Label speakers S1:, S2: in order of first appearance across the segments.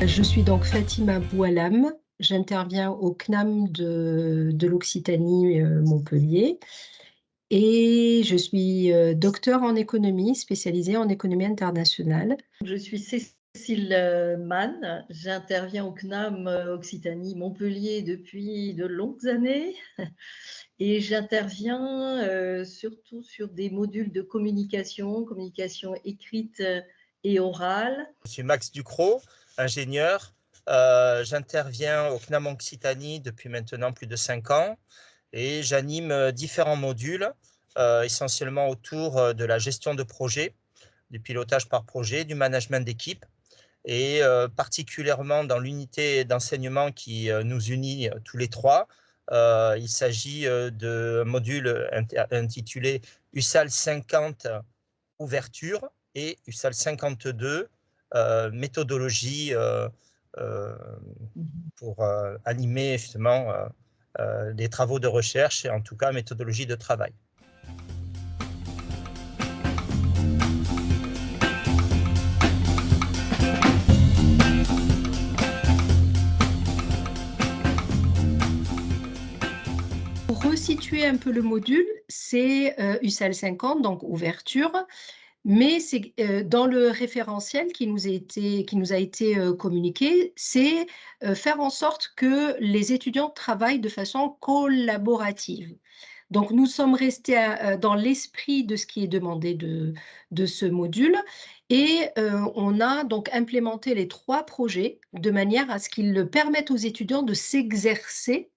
S1: Je suis donc Fatima Boualam, j'interviens au CNAM de l'Occitanie, Montpellier et je suis, docteure en économie, spécialisée en économie internationale.
S2: Je suis Cécile Mann, j'interviens au CNAM Occitanie Montpellier depuis de longues années et j'interviens surtout sur des modules de communication écrite et orale.
S3: Je suis Max Ducrot, ingénieur. J'interviens au CNAM Occitanie depuis maintenant plus de 5 ans et j'anime différents modules, essentiellement autour de la gestion de projet, du pilotage par projet, du management d'équipe et particulièrement dans l'unité d'enseignement qui nous unit tous les trois. Il s'agit d'un module intitulé USAL 50 ouverture et USAL 52 méthodologie pour animer justement des travaux de recherche et en tout cas méthodologie de travail.
S1: Pour resituer un peu le module, c'est, USAL 50, donc ouverture, mais c'est, dans le référentiel qui nous a été, communiqué, c'est, faire en sorte que les étudiants travaillent de façon collaborative. Donc nous sommes restés dans l'esprit de ce qui est demandé de ce module et on a donc implémenté les 3 projets de manière à ce qu'ils permettent aux étudiants de s'exercer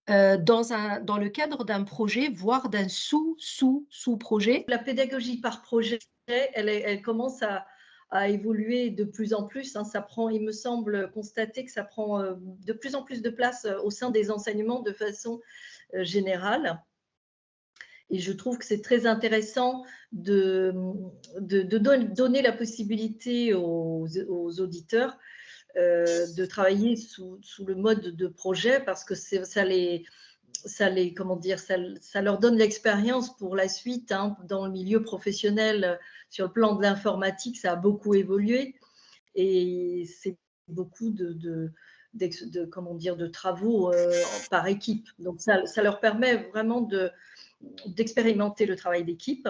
S1: dans le cadre d'un projet, voire d'un sous-projet.
S2: La pédagogie par projet, elle commence à évoluer de plus en plus, hein. Ça prend, il me semble constater que ça prend de plus en plus de place au sein des enseignements de façon générale. Et je trouve que c'est très intéressant de donner la possibilité aux auditeurs de travailler sous le mode de projet parce que comment dire, ça leur donne l'expérience pour la suite, hein, dans le milieu professionnel. Sur le plan de l'informatique, ça a beaucoup évolué et c'est beaucoup comment dire, de travaux par équipe. Donc ça leur permet vraiment d'expérimenter le travail d'équipe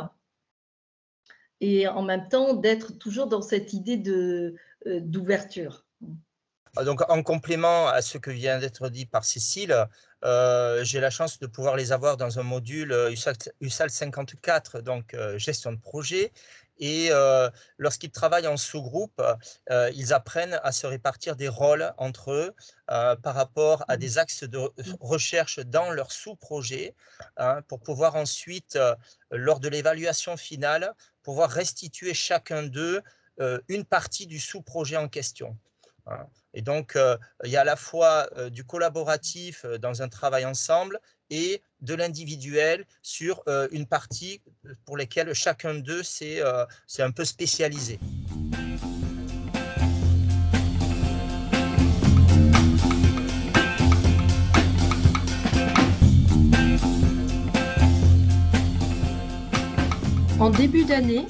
S2: et en même temps d'être toujours dans cette idée d'ouverture.
S3: Donc, en complément à ce que vient d'être dit par Cécile, j'ai la chance de pouvoir les avoir dans un module USAL 54, donc gestion de projet. Et lorsqu'ils travaillent en sous-groupe, ils apprennent à se répartir des rôles entre eux par rapport à des axes de recherche dans leur sous-projet, hein, pour pouvoir ensuite, lors de l'évaluation finale, pouvoir restituer chacun d'eux une partie du sous-projet en question. Hein. Et donc, il y a à la fois du collaboratif dans un travail ensemble et de l'individuel sur une partie pour lesquelles chacun d'eux c'est un peu spécialisé.
S1: En début d'année,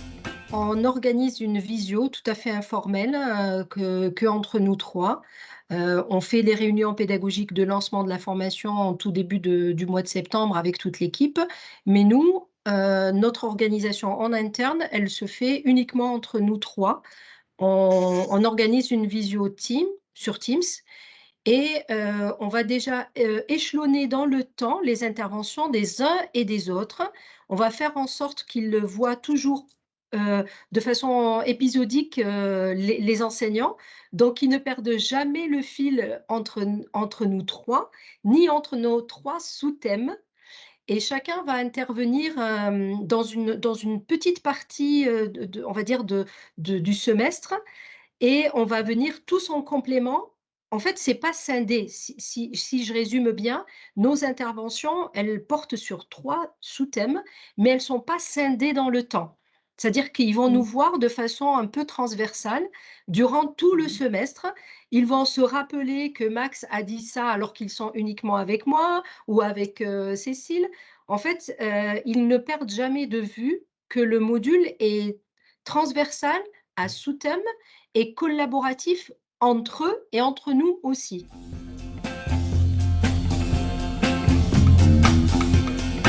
S1: on organise une visio tout à fait informelle, que entre nous 3. On fait les réunions pédagogiques de lancement de la formation en tout début du mois de septembre avec toute l'équipe. Mais nous, notre organisation en interne, elle se fait uniquement entre nous 3. On organise une visio sur Teams et on va déjà, échelonner dans le temps les interventions des uns et des autres. On va faire en sorte qu'ils le voient toujours, de façon épisodique, les enseignants, donc ils ne perdent jamais le fil entre nous 3, ni entre nos 3 sous-thèmes et chacun va intervenir, dans une petite partie, on va dire du semestre et on va venir tous en complément. En fait, c'est pas scindé. Si je résume bien, nos interventions, elles portent sur 3 sous-thèmes, mais elles sont pas scindées dans le temps. C'est-à-dire qu'ils vont nous voir de façon un peu transversale durant tout le semestre. Ils vont se rappeler que Max a dit ça alors qu'ils sont uniquement avec moi ou avec, Cécile. En fait, ils ne perdent jamais de vue que le module est transversal à sous-thèmes et collaboratif entre eux et entre nous aussi.